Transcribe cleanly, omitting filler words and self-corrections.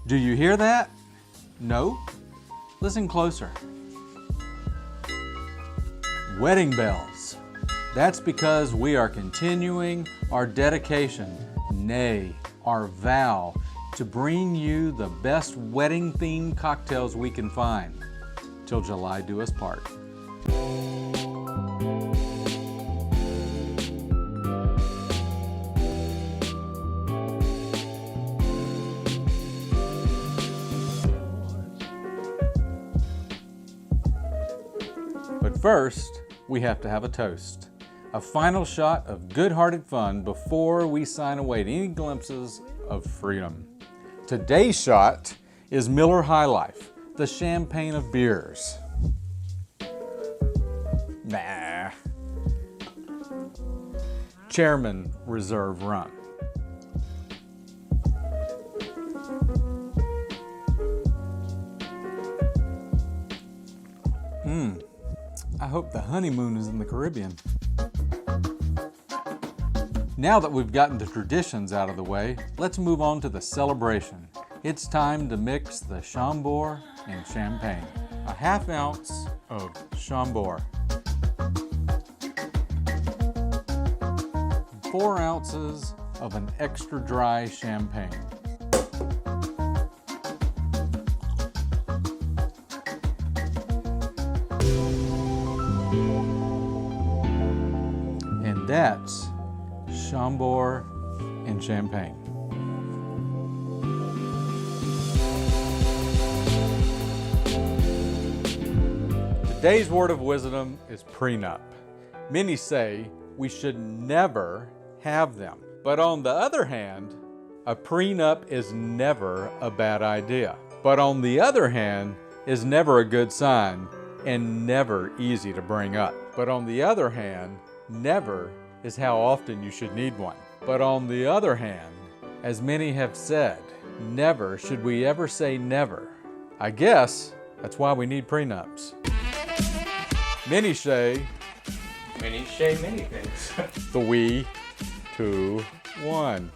Do you hear that? No? Listen closer. Wedding bells. That's because we are continuing our dedication, nay, our vow, to bring you the best wedding-themed cocktails we can find, till July do us part. But first, we have to have a toast. A final shot of good-hearted fun before we sign away to any glimpses of freedom. Today's shot is Miller High Life, the champagne of beers. Nah. Chairman Reserve Run. I hope the honeymoon is in the Caribbean. Now that we've gotten the traditions out of the way, let's move on to the celebration. It's time to mix the Chambord and Champagne. A ½ ounce of Chambord. 4 ounces of an extra dry champagne. And that's Chambord and Champagne. Today's word of wisdom is prenup. Many say we should never have them. But on the other hand, a prenup is never a bad idea. But on the other hand, is never a good sign and never easy to bring up. But on the other hand, never is how often you should need one. But on the other hand, as many have said, never should we ever say never. I guess that's why we need prenups. Many say many things. 3, 2, 1.